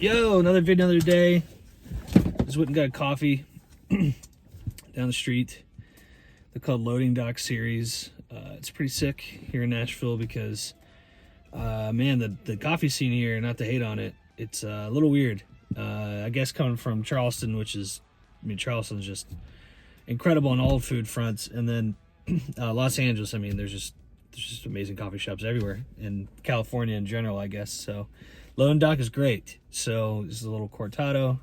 Yo, another video, another day. Just went and got a coffee down the street. They're called Loading Dock Series. It's pretty sick here in Nashville because, man, the coffee scene here, not to hate on it, it's a little weird. I guess coming from Charleston, Charleston's just incredible on all food fronts. And then Los Angeles, there's just amazing coffee shops everywhere. And California in general, I guess. So Loading Dock is great. So this is a little cortado.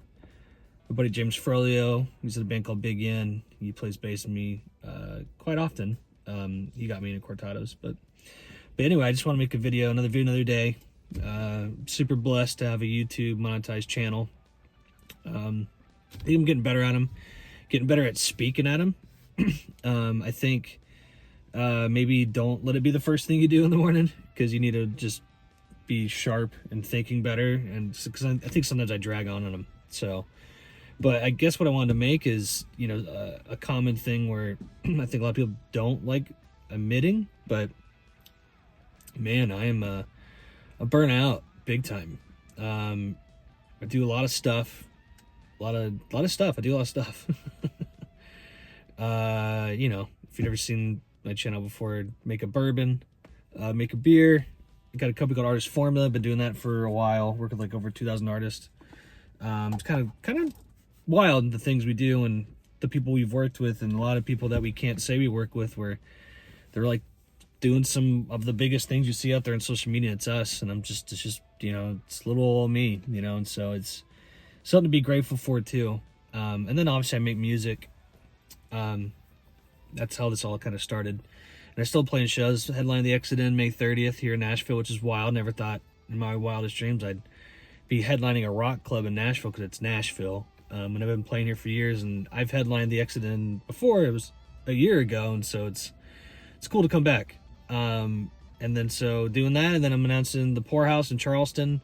My buddy James Frolio, he's in a band called Big Yen. He plays bass with me quite often. He got me into cortados, but anyway, I just want to make a video, another day. Super blessed to have a YouTube monetized channel. I think I'm getting better at them, getting better at speaking at them. I think maybe don't let it be the first thing you do in the morning, because you need to just be sharp and thinking better. And because I think sometimes I drag on them. So, but I guess what I wanted to make is, a common thing where I think a lot of people don't like admitting, but man, I am a burnout big time. I do a lot of stuff, I do a lot of stuff. If you've never seen my channel before, make a bourbon, make a beer. I got a company called Artist Formula. Been doing that for a while, working with like over 2,000 artists. It's kind of wild, the things we do and the people we've worked with, and a lot of people that we can't say we work with, where they're like doing some of the biggest things you see out there on social media. It's us, and it's just it's little old me, and so it's something to be grateful for too. And then obviously I make music. That's how this all kind of started. And I'm still playing shows. Headline the Exodus May 30th here in Nashville, which is wild. Never thought in my wildest dreams I'd be headlining a rock club in Nashville, because it's Nashville. And I've been playing here for years, and I've headlined the Exodus before. It was a year ago, and so it's cool to come back. And then so doing that, and then I'm announcing the Poorhouse in Charleston.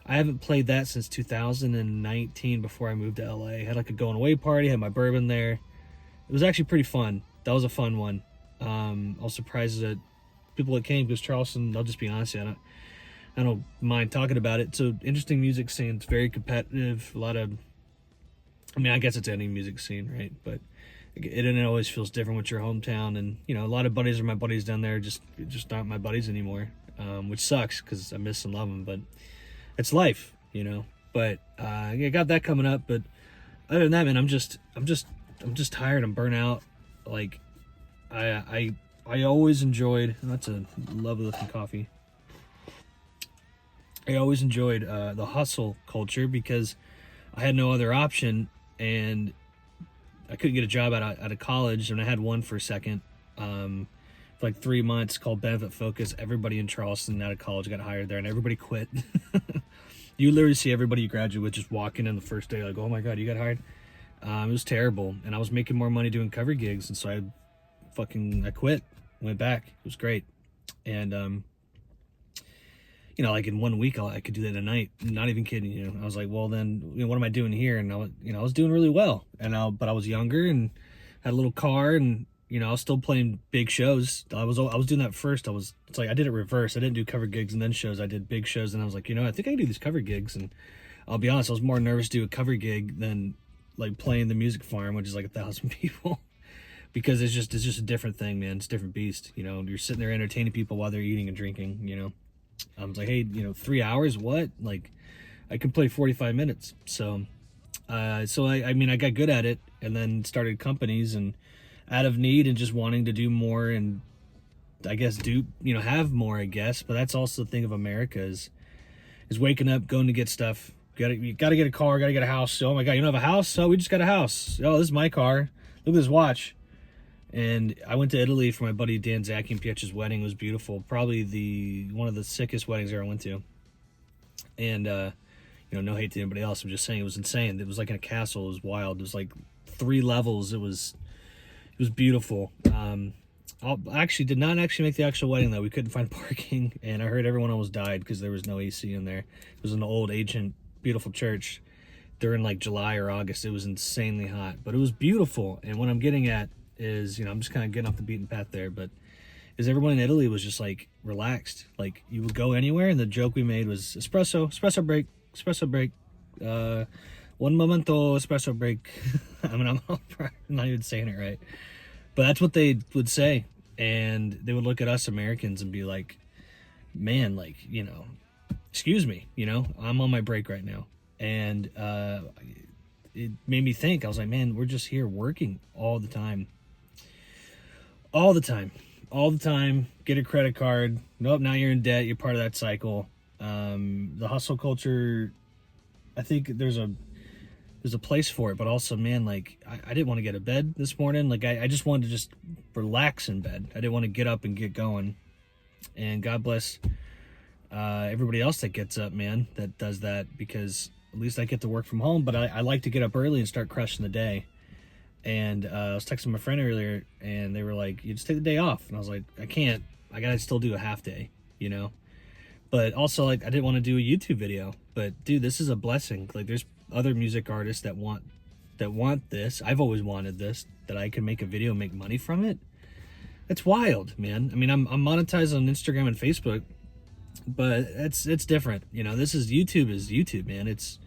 I haven't played that since 2019, before I moved to LA. I had like a going away party, had my bourbon there. It was actually pretty fun. That was a fun one. I was surprised that people that came, because Charleston, I'll just be honest, I don't mind talking about it. So interesting music scene. It's very competitive. A lot of, I guess it's any music scene, right? But it always feels different with your hometown. And, a lot of buddies are my buddies down there, just aren't my buddies anymore, which sucks, because I miss and love them. But it's life, But I got that coming up. But other than that, man, I'm just tired. I'm burnt out. Like, I always enjoyed, that's a lovely looking coffee. I always enjoyed the hustle culture, because I had no other option, and I couldn't get a job out of college, and I had one for a second, for like 3 months, called Benefit Focus. Everybody in Charleston out of college got hired there, and everybody quit. You literally see everybody you graduate with just walking in the first day, like, oh my God, you got hired? It was terrible, and I was making more money doing cover gigs, and so I quit, went back. It was great. And like in 1 week I could do that a night, not even kidding. I was like, well then, what am I doing here? And I was doing really well, but I was younger and had a little car, and I was still playing big shows. I was doing that first. It's like I did it reverse. I didn't do cover gigs and then shows. I did big shows, and I was like, I think I can do these cover gigs. And I'll be honest, I was more nervous to do a cover gig than like playing the music farm, which is like 1,000 people. Because it's just a different thing, man. It's a different beast. You're sitting there entertaining people while they're eating and drinking. I was like, hey, 3 hours, what? Like, I could play 45 minutes. So I got good at it, and then started companies, and out of need and just wanting to do more, and I guess have more, I guess. But that's also the thing of America is waking up, going to get stuff. You gotta get a car, gotta get a house. Oh my God, you don't have a house? Oh, we just got a house. Oh, this is my car. Look at this watch. And I went to Italy for my buddy Dan Zacchi and Pietcha's wedding. It was beautiful. Probably one of the sickest weddings I ever went to. And, no hate to anybody else. I'm just saying it was insane. It was like in a castle. It was wild. It was like 3 levels. It was beautiful. I did not make the actual wedding, though. We couldn't find parking. And I heard everyone almost died because there was no AC in there. It was an old, ancient, beautiful church during like July or August. It was insanely hot. But it was beautiful. And what I'm getting at is, I'm just kind of getting off the beaten path there, but is everyone in Italy was just like relaxed. Like, you would go anywhere, and the joke we made was espresso break, One momento espresso break. I mean, I'm not even saying it right, but that's what they would say. And they would look at us Americans and be like, man, like, excuse me, I'm on my break right now. And it made me think. I was like, man, we're just here working all the time. All the time. All the time. Get a credit card. Nope, now you're in debt. You're part of that cycle. The hustle culture, I think there's a place for it, but also, man, like, I didn't want to get out of bed this morning. Like, I just wanted to just relax in bed. I didn't want to get up and get going. And God bless everybody else that gets up, man, that does that, because at least I get to work from home. But I like to get up early and start crushing the day. And I was texting my friend earlier, and they were like, you just take the day off. And I was like, I can't. I got to still do a half day, But also, like, I didn't want to do a YouTube video. But, dude, this is a blessing. Like, there's other music artists that want this. I've always wanted this, that I can make a video and make money from it. That's wild, man. I mean, I'm monetized on Instagram and Facebook, but it's different. This is YouTube, man. It's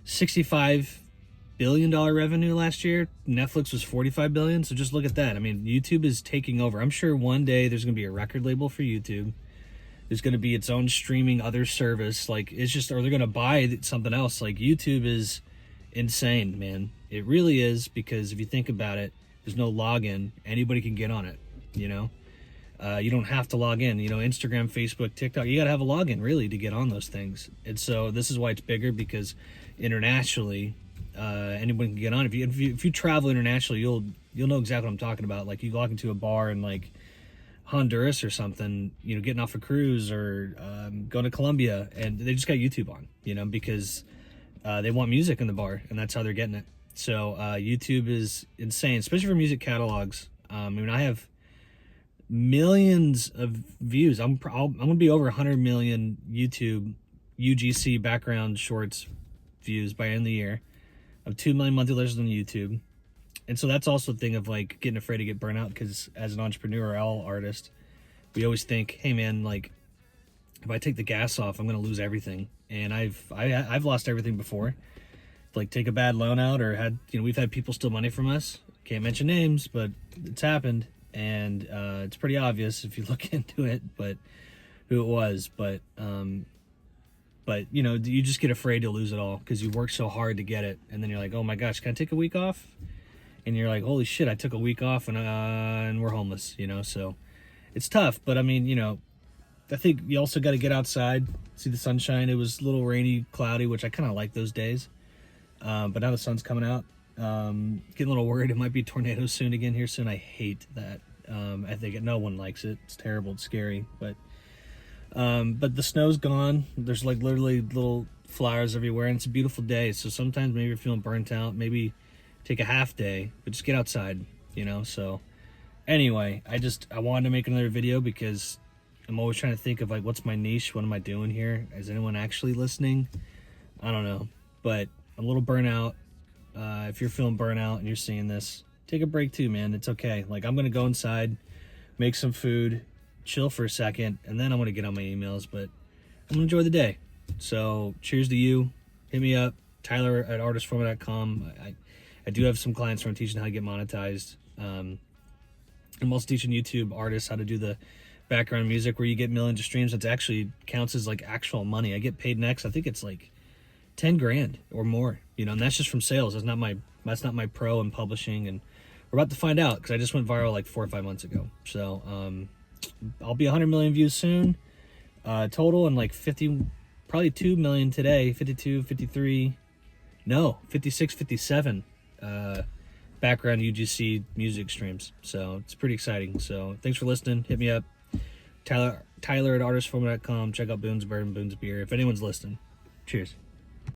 $65 billion revenue last year. Netflix was $45 billion. So just look at that. I mean, YouTube is taking over. I'm sure one day there's going to be a record label for YouTube. There's going to be its own streaming other service. Like, it's just, or they're going to buy something else. Like, YouTube is insane, man. It really is, because if you think about it, there's no login. Anybody can get on it, you don't have to log in. Instagram, Facebook, TikTok, you got to have a login, really, to get on those things. And so this is why it's bigger, because internationally, anyone can get on. If you travel internationally, you'll know exactly what I'm talking about. Like, you walk into a bar in, like, Honduras or something, getting off a cruise, or going to Colombia, and they just got YouTube on, because they want music in the bar, and that's how they're getting it. So YouTube is insane, especially for music catalogs. I mean, I have millions of views. I'm gonna be over 100 million YouTube UGC background shorts views by the end of the year. I have 2 million monthly listeners on YouTube. And so that's also a thing of, like, getting afraid to get burnt out, because as an entrepreneur or all artist, we always think, hey man, like, if I take the gas off, I'm going to lose everything. And I've lost everything before. Like, take a bad loan out, or we've had people steal money from us. Can't mention names, but it's happened. And it's pretty obvious if you look into it, but who it was. But you just get afraid to lose it all, because you work so hard to get it. And then you're like, oh my gosh, can I take a week off? And you're like, holy shit, I took a week off, and we're homeless, so it's tough. But I mean, I think you also got to get outside, see the sunshine. It was a little rainy, cloudy, which I kind of like those days. But now the sun's coming out. Getting a little worried it might be tornadoes soon again here soon. I hate that. I think no one likes it. It's terrible. It's scary. But the snow's gone. There's, like, literally little flowers everywhere, and it's a beautiful day. So sometimes maybe you're feeling burnt out. Maybe take a half day, but just get outside, So anyway, I wanted to make another video, because I'm always trying to think of, like, what's my niche? What am I doing here? Is anyone actually listening? I don't know, but I'm a little burnout. If you're feeling burnout and you're seeing this, take a break too, man. It's okay. Like, I'm going to go inside, make some food, chill for a second, and then I'm going to get on my emails, but I'm going to enjoy the day. So cheers to you. Hit me up, Tyler@artistforma.com. I do have some clients where I'm teaching how to get monetized. I'm also teaching YouTube artists how to do the background music where you get millions of streams. That actually counts as, like, actual money. I get paid next. I think it's like 10 grand or more, and that's just from sales. That's not my pro and publishing. And we're about to find out, because I just went viral like 4 or 5 months ago. So I'll be 100 million views soon, total, and like 50, probably 2 million today, 52, 53, no, 56, 57. Background UGC music streams. So it's pretty exciting. So thanks for listening. Hit me up, Tyler@artistforma.com. Check out Boone's Bourbon, Boone's Beer, if anyone's listening. Cheers.